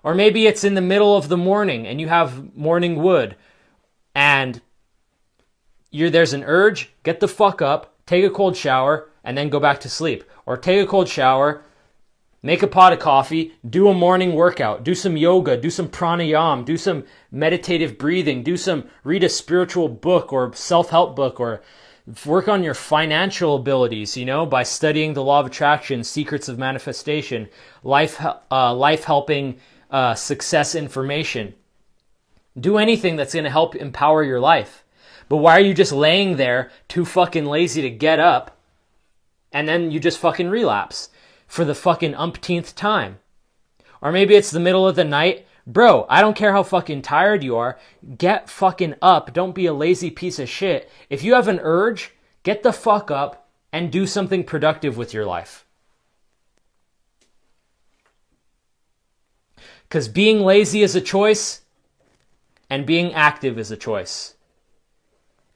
Or maybe it's in the middle of the morning and you have morning wood and there's an urge, get the fuck up, take a cold shower, and then go back to sleep. Or take a cold shower, make a pot of coffee, do a morning workout, do some yoga, do some pranayama, do some meditative breathing, read a spiritual book or self-help book, or work on your financial abilities, by studying the law of attraction, secrets of manifestation, life-helping success information. Do anything that's going to help empower your life. But why are you just laying there too fucking lazy to get up and then you just fucking relapse for the fucking umpteenth time? Or maybe it's the middle of the night. Bro, I don't care how fucking tired you are. Get fucking up. Don't be a lazy piece of shit. If you have an urge, get the fuck up and do something productive with your life. Because being lazy is a choice and being active is a choice.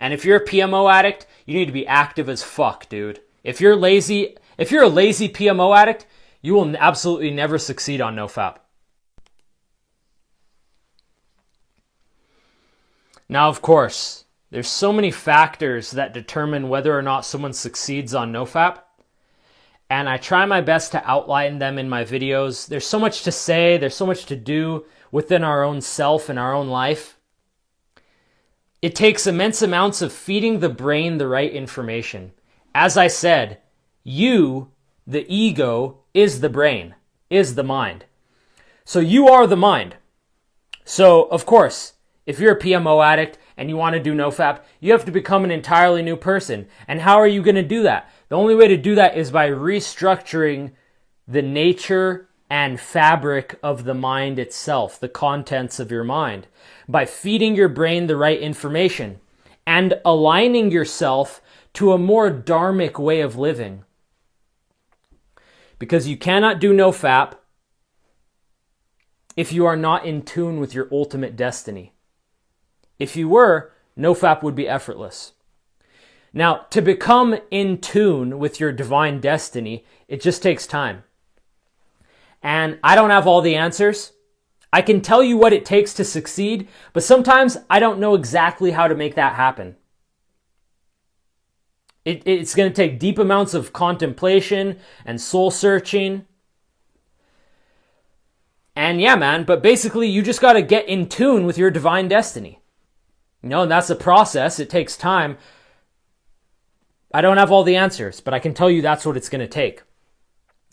And if you're a PMO addict, you need to be active as fuck, dude. If you're a lazy PMO addict, you will absolutely never succeed on Nofap. Now, of course, there's so many factors that determine whether or not someone succeeds on Nofap. And I try my best to outline them in my videos. There's so much to say, there's so much to do within our own self and our own life. It takes immense amounts of feeding the brain the right information. As I said, you, the ego, is the brain, is the mind. So you are the mind. So, of course, if you're a PMO addict and you want to do Nofap, you have to become an entirely new person. And how are you going to do that? The only way to do that is by restructuring the nature and fabric of the mind itself, the contents of your mind, by feeding your brain the right information and aligning yourself to a more dharmic way of living. Because you cannot do Nofap if you are not in tune with your ultimate destiny. If you were, Nofap would be effortless. Now, to become in tune with your divine destiny, it just takes time. And I don't have all the answers. I can tell you what it takes to succeed, but sometimes I don't know exactly how to make that happen. It's going to take deep amounts of contemplation and soul searching. And yeah, man, but basically you just got to get in tune with your divine destiny. And that's a process. It takes time. I don't have all the answers, but I can tell you that's what it's going to take.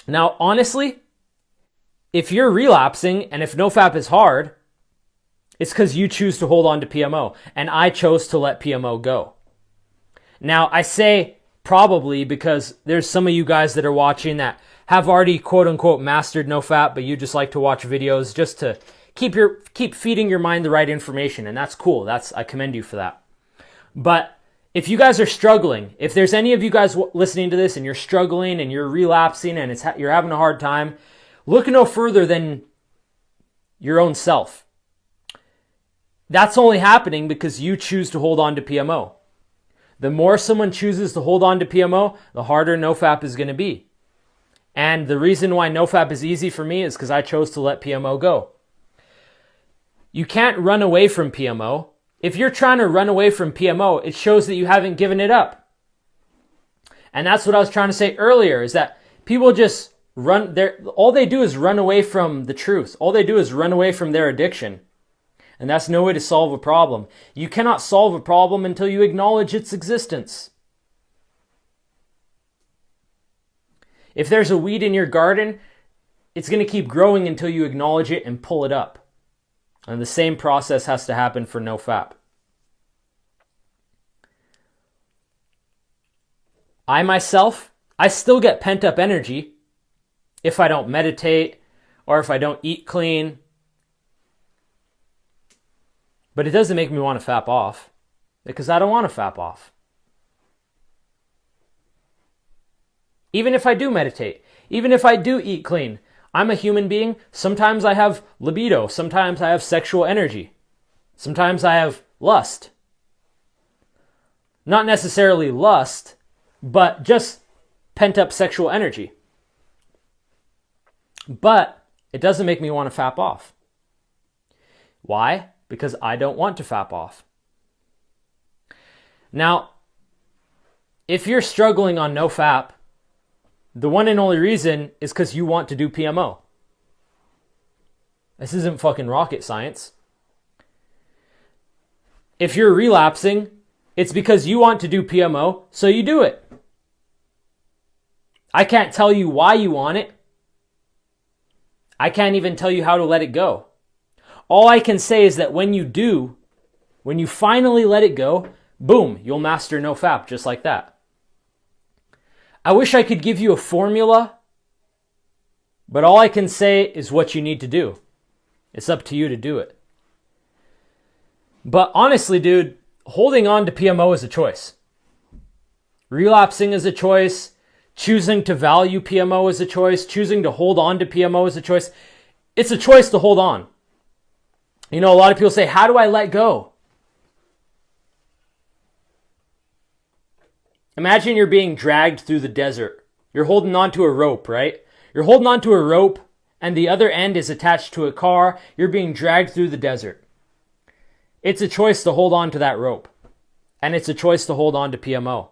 Now, honestly, if you're relapsing and if Nofap is hard, it's because you choose to hold on to PMO, and I chose to let PMO go. Now, I say probably because there's some of you guys that are watching that have already quote-unquote mastered Nofap, but you just like to watch videos just to keep feeding your mind the right information, and that's cool. I commend you for that. But if you guys are struggling, if there's any of you guys listening to this and you're struggling and you're relapsing and you're having a hard time, look no further than your own self. That's only happening because you choose to hold on to PMO. The more someone chooses to hold on to PMO, the harder Nofap is going to be. And the reason why Nofap is easy for me is because I chose to let PMO go. You can't run away from PMO. If you're trying to run away from PMO, it shows that you haven't given it up. And that's what I was trying to say earlier, is that people just all they do is run away from the truth. All they do is run away from their addiction. And that's no way to solve a problem. You cannot solve a problem until you acknowledge its existence. If there's a weed in your garden, it's going to keep growing until you acknowledge it and pull it up. And the same process has to happen for Nofap. I myself, I still get pent up energy if I don't meditate or if I don't eat clean. But it doesn't make me want to fap off, because I don't want to fap off. Even if I do meditate, even if I do eat clean, I'm a human being. Sometimes I have libido. Sometimes I have sexual energy. Sometimes I have lust. Not necessarily lust, but just pent up sexual energy. But It doesn't make me want to fap off. Why? Because I don't want to fap off. Now, if you're struggling on no fap, the one and only reason is because you want to do PMO. This isn't fucking rocket science. If you're relapsing, it's because you want to do PMO, so you do it. I can't tell you why you want it. I can't even tell you how to let it go. All I can say is that when you do, when you finally let it go, boom, you'll master no fap just like that. I wish I could give you a formula, but all I can say is what you need to do. It's up to you to do it. But honestly, dude, holding on to PMO is a choice. Relapsing is a choice. Choosing to value PMO is a choice. Choosing to hold on to PMO is a choice. It's a choice to hold on. You know, a lot of people say, how do I let go? Imagine you're being dragged through the desert. You're holding on to a rope, right? You're holding on to a rope and the other end is attached to a car. You're being dragged through the desert. It's a choice to hold on to that rope. And it's a choice to hold on to PMO.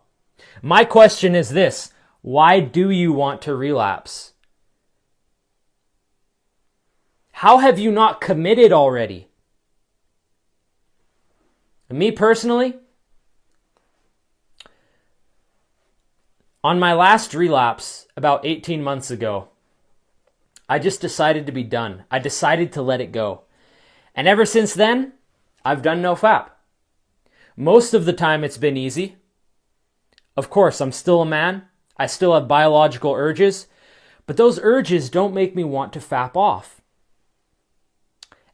My question is this: why do you want to relapse? How have you not committed already? Me personally, on my last relapse about 18 months ago, I just decided to be done. I decided to let it go. And ever since then, I've done no fap. Most of the time it's been easy. Of course, I'm still a man. I still have biological urges, but those urges don't make me want to fap off.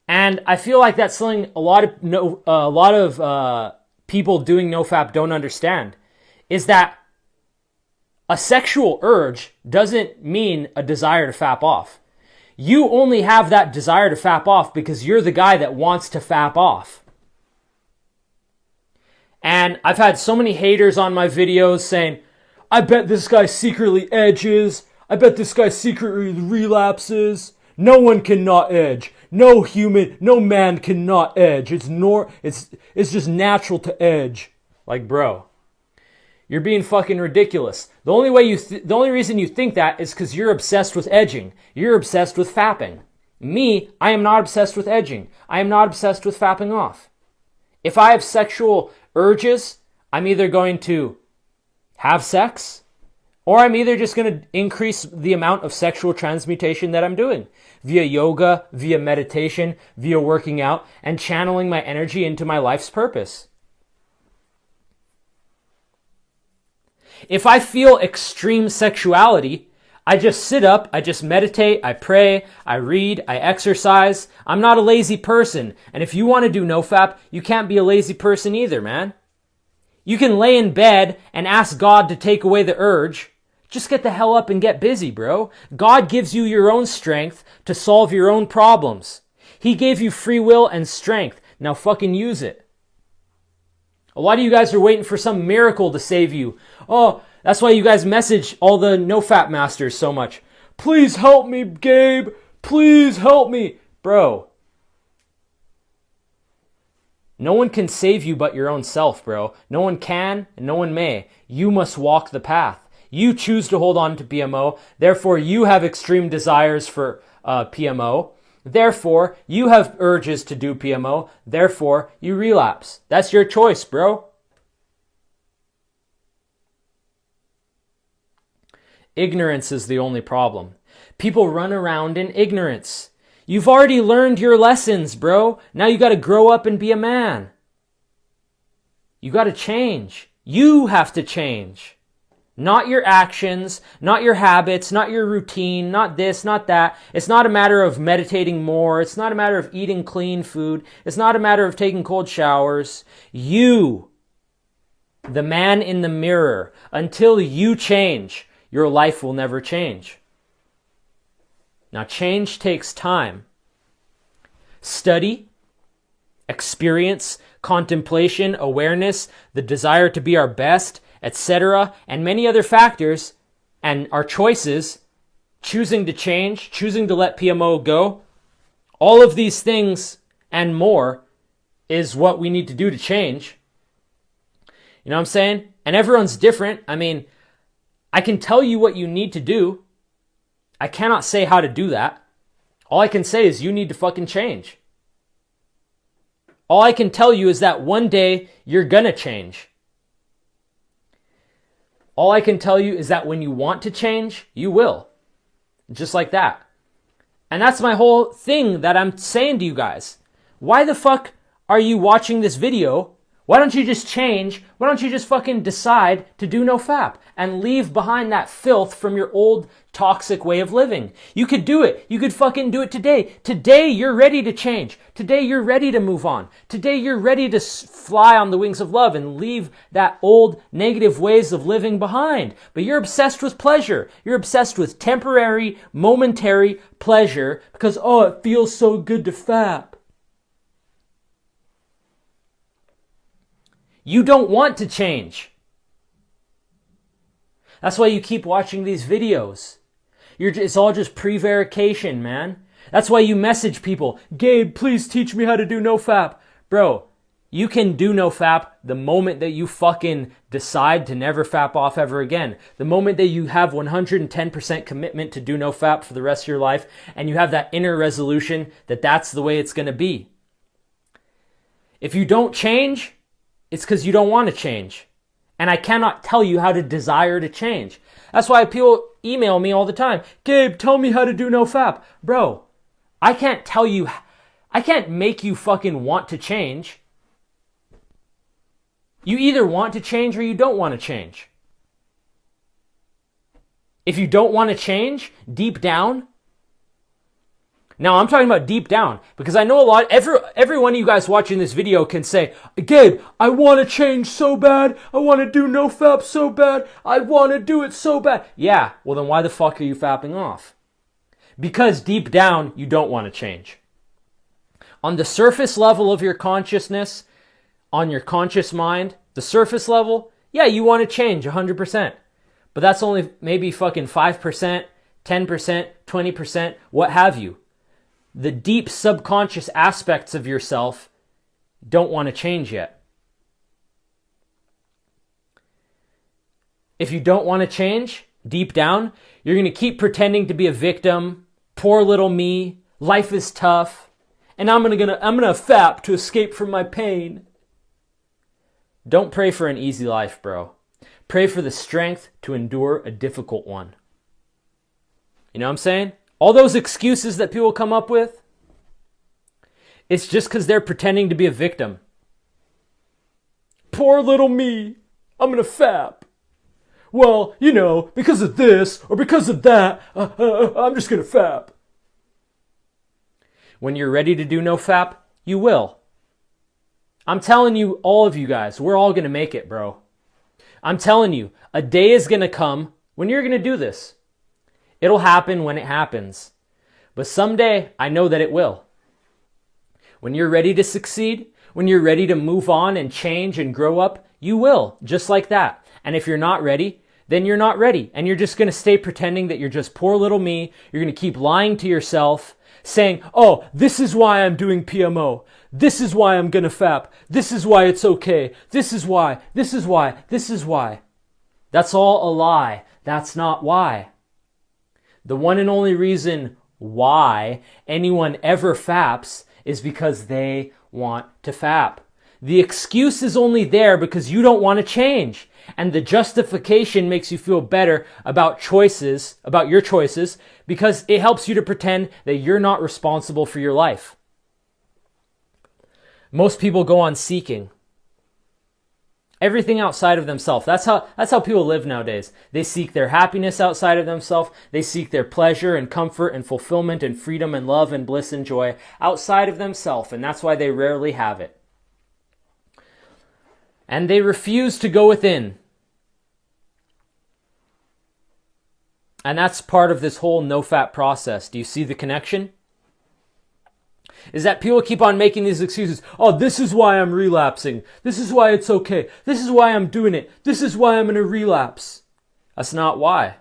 And I feel like that's something a lot of people doing no fap don't understand, is that a sexual urge doesn't mean a desire to fap off. You only have that desire to fap off because you're the guy that wants to fap off. And I've had so many haters on my videos saying, I bet this guy secretly edges. I bet this guy secretly relapses. No one cannot edge. No man cannot edge. It's just natural to edge. Like, bro, you're being fucking ridiculous. The only reason you think that is because you're obsessed with edging. You're obsessed with fapping. Me, I am not obsessed with edging. I am not obsessed with fapping off. If I have sexual urges, I'm either going to have sex, or I'm either just going to increase the amount of sexual transmutation that I'm doing via yoga, via meditation, via working out, and channeling my energy into my life's purpose. If I feel extreme sexuality, I just sit up, I just meditate, I pray, I read, I exercise. I'm not a lazy person. And if you want to do nofap, you can't be a lazy person either, man. You can lay in bed and ask God to take away the urge. Just get the hell up and get busy, bro. God gives you your own strength to solve your own problems. He gave you free will and strength. Now fucking use it. A lot of you guys are waiting for some miracle to save you. Oh, that's why you guys message all the nofap masters so much. Please help me, Gabe. Please help me. Bro. No one can save you but your own self, bro. No one can and no one may. You must walk the path. You choose to hold on to PMO. Therefore, you have extreme desires for PMO. Therefore, you have urges to do PMO. Therefore, you relapse. That's your choice, bro. Ignorance is the only problem. People run around in ignorance. You've already learned your lessons, bro. Now you got to grow up and be a man. You got to change. You have to change. Not your actions, not your habits, not your routine, not this, not that. It's not a matter of meditating more. It's not a matter of eating clean food. It's not a matter of taking cold showers. You, the man in the mirror, until you change, your life will never change. Now, change takes time. Study, experience, contemplation, awareness, the desire to be our best, etc., and many other factors, and our choices choosing to change, choosing to let PMO go, all of these things and more is what we need to do to change. You know what I'm saying? And everyone's different. I mean, I can tell you what you need to do. I cannot say how to do that. All I can say is you need to fucking change. All I can tell you is that one day you're gonna change. All I can tell you is that when you want to change, you will. Just like that. And that's my whole thing that I'm saying to you guys. Why the fuck are you watching this video? Why don't you just change? Why don't you just fucking decide to do nofap and leave behind that filth from your old toxic way of living? You could do it. You could fucking do it today. Today you're ready to change. Today you're ready to move on. Today you're ready to fly on the wings of love and leave that old negative ways of living behind. But you're obsessed with pleasure. You're obsessed with temporary, momentary pleasure because, oh, it feels so good to fap. You don't want to change. That's why you keep watching these videos. It's all just prevarication, man. That's why you message people, Gabe, please teach me how to do nofap. Bro, you can do nofap the moment that you fucking decide to never fap off ever again. The moment that you have 110% commitment to do nofap for the rest of your life and you have that inner resolution that that's the way it's going to be. If you don't change, it's because you don't want to change. And I cannot tell you how to desire to change. That's why people email me all the time. Gabe, tell me how to do nofap. Bro, I can't tell you, I can't make you fucking want to change. You either want to change or you don't want to change. If you don't want to change, deep down, now, I'm talking about deep down because I know every one of you guys watching this video can say, Gabe, I want to change so bad. I want to do nofap so bad. I want to do it so bad. Yeah, well then why the fuck are you fapping off? Because deep down, you don't want to change. On the surface level of your consciousness, on your conscious mind, the surface level, yeah, you want to change 100%. But that's only maybe fucking 5%, 10%, 20%, what have you. The deep subconscious aspects of yourself don't want to change yet. If you don't want to change, deep down, you're going to keep pretending to be a victim. Poor little me. Life is tough. And I'm gonna fap to escape from my pain. Don't pray for an easy life, bro. Pray for the strength to endure a difficult one. You know what I'm saying? All those excuses that people come up with, it's just because they're pretending to be a victim. Poor little me, I'm gonna fap. Well, you know, because of this or because of that, I'm just gonna fap. When you're ready to do nofap, you will. I'm telling you, all of you guys, we're all gonna make it, bro. I'm telling you, a day is gonna come when you're gonna do this. It'll happen when it happens. But someday, I know that it will. When you're ready to succeed, when you're ready to move on and change and grow up, you will, just like that. And if you're not ready, then you're not ready. And you're just going to stay pretending that you're just poor little me. You're going to keep lying to yourself, saying, oh, this is why I'm doing PMO. This is why I'm going to fap. This is why it's okay. This is why. This is why. This is why. That's all a lie. That's not why. The one and only reason why anyone ever faps is because they want to fap. The excuse is only there because you don't want to change. And the justification makes you feel better about your choices, because it helps you to pretend that you're not responsible for your life. Most people go on seeking everything outside of themselves. That's how people live nowadays. They seek their happiness outside of themselves. They seek their pleasure and comfort and fulfillment and freedom and love and bliss and joy outside of themselves. And that's why they rarely have it. And they refuse to go within. And that's part of this whole nofap process. Do you see the connection? Is that people keep on making these excuses. Oh, this is why I'm relapsing. This is why it's okay. This is why I'm doing it. This is why I'm going to relapse. That's not why.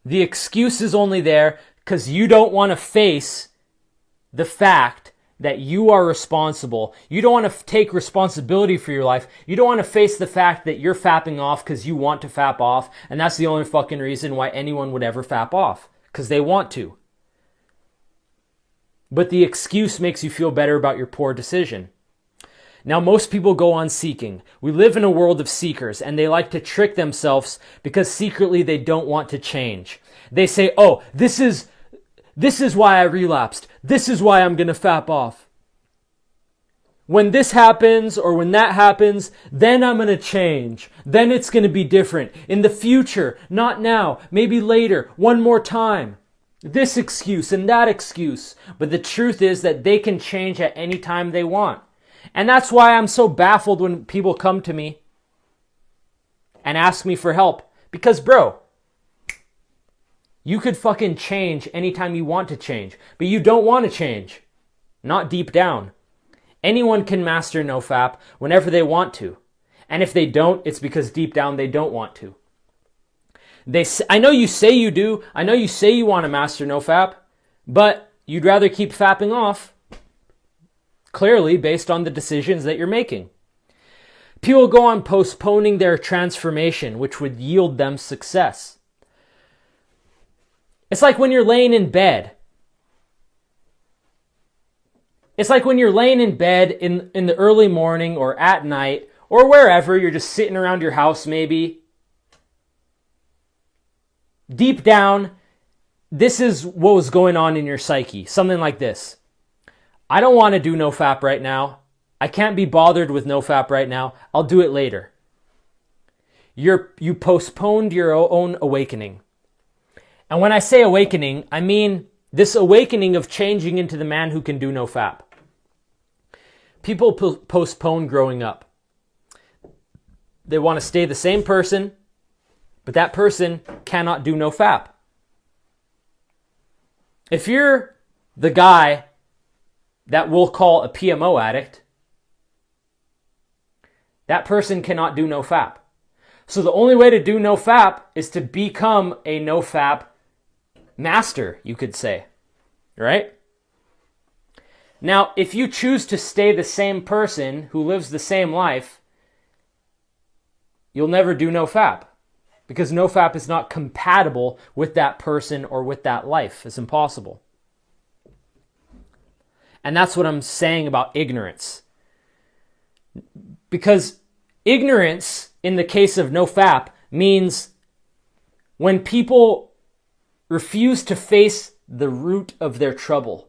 The excuse is only there because you don't want to face the fact that you are responsible. You don't want to take responsibility for your life. You don't want to face the fact that you're fapping off because you want to fap off, and that's the only fucking reason why anyone would ever fap off, because they want to. But the excuse makes you feel better about your poor decision. Now, most people go on seeking. We live in a world of seekers, and they like to trick themselves because secretly they don't want to change. They say, oh, this is why I relapsed. This is why I'm going to fap off. When this happens or when that happens, then I'm going to change. Then it's going to be different. In the future, not now, maybe later, one more time. This excuse and that excuse. But the truth is that they can change at any time they want. And that's why I'm so baffled when people come to me and ask me for help. Because, bro, you could fucking change anytime you want to change, but you don't want to change. Not deep down. Anyone can master nofap whenever they want to. And if they don't, it's because deep down they don't want to. I know you say you do. I know you say you want to master nofap, but you'd rather keep fapping off. Clearly, based on the decisions that you're making. People go on postponing their transformation, which would yield them success. It's like when you're laying in bed. It's like when you're laying in bed in the early morning or at night or wherever, you're just sitting around your house maybe. Deep down, this is what was going on in your psyche. Something like this. I don't want to do nofap right now. I can't be bothered with nofap right now. I'll do it later. You postponed your own awakening. And when I say awakening, I mean this awakening of changing into the man who can do nofap. People postpone growing up. They want to stay the same person, but that person cannot do nofap. If you're the guy that we'll call a PMO addict, that person cannot do nofap. So the only way to do nofap is to become a nofap master, you could say, right? Now, if you choose to stay the same person who lives the same life, you'll never do nofap, because nofap is not compatible with that person or with that life. It's impossible. And that's what I'm saying about ignorance. Because ignorance, in the case of nofap, means when people refuse to face the root of their trouble.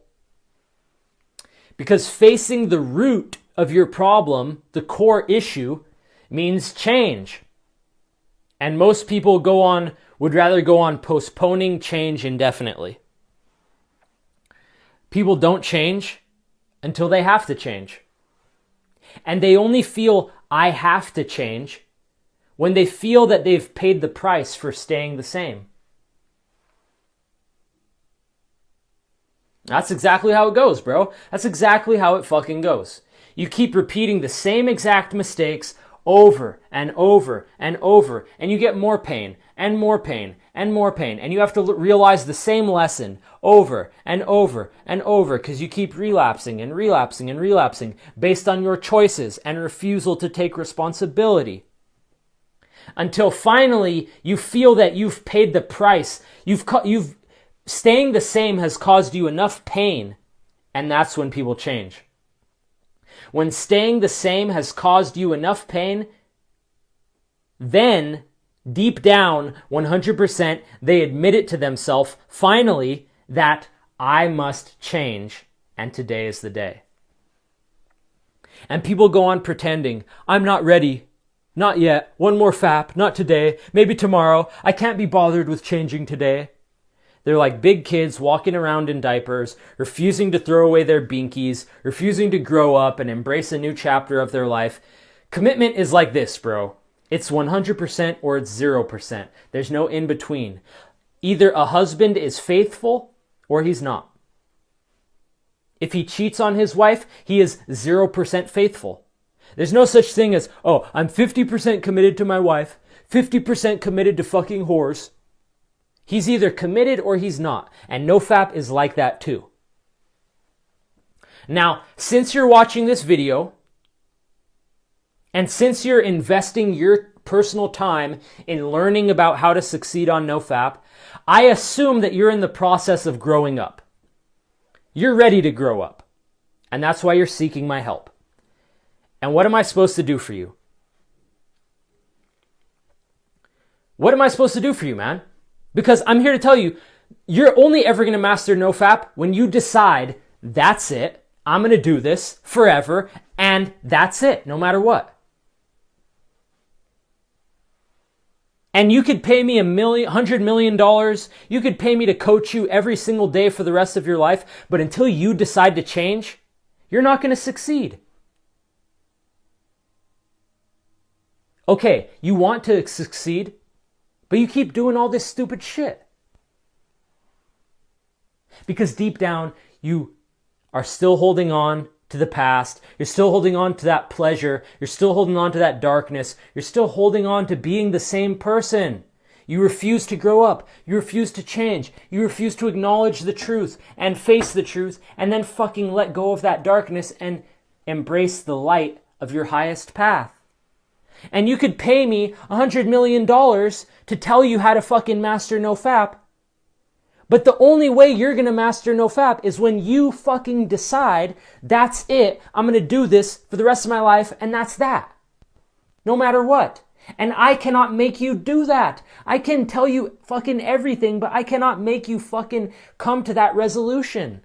Because facing the root of your problem, the core issue, means change. And most people would rather go on postponing change indefinitely. People don't change until they have to change. And they only feel I have to change when they feel that they've paid the price for staying the same. That's exactly how it goes, bro. That's exactly how it fucking goes. You keep repeating the same exact mistakes over and over and over, and you get more pain and more pain and more pain, and you have to realize the same lesson over and over and over because you keep relapsing and relapsing and relapsing based on your choices and refusal to take responsibility. Until finally you feel that you've paid the price. Staying the same has caused you enough pain, and that's when people change. When staying the same has caused you enough pain, then deep down, 100%, they admit it to themselves, finally, that I must change, and today is the day. And people go on pretending, I'm not ready, not yet, one more fap, not today, maybe tomorrow, I can't be bothered with changing today. They're like big kids walking around in diapers, refusing to throw away their binkies, refusing to grow up and embrace a new chapter of their life. Commitment is like this, bro. It's 100% or it's 0%. There's no in between. Either a husband is faithful or he's not. If he cheats on his wife, he is 0% faithful. There's no such thing as, oh, I'm 50% committed to my wife, 50% committed to fucking whores. He's either committed or he's not. And Nofap is like that too. Now, since you're watching this video, and since you're investing your personal time in learning about how to succeed on Nofap, I assume that you're in the process of growing up. You're ready to grow up. And that's why you're seeking my help. And what am I supposed to do for you? What am I supposed to do for you, man? Because I'm here to tell you, you're only ever going to master Nofap when you decide, that's it, I'm going to do this forever, and that's it, no matter what. And you could pay me $100 million. You could pay me to coach you every single day for the rest of your life. But until you decide to change, you're not going to succeed. Okay, you want to succeed, but you keep doing all this stupid shit. Because deep down, you are still holding on to the past. You're still holding on to that pleasure. You're still holding on to that darkness. You're still holding on to being the same person. You refuse to grow up. You refuse to change. You refuse to acknowledge the truth and face the truth and then fucking let go of that darkness and embrace the light of your highest path. And you could pay me $100 million to tell you how to fucking master Nofap. But the only way you're going to master Nofap is when you fucking decide, that's it, I'm going to do this for the rest of my life, and that's that. No matter what. And I cannot make you do that. I can tell you fucking everything, but I cannot make you fucking come to that resolution.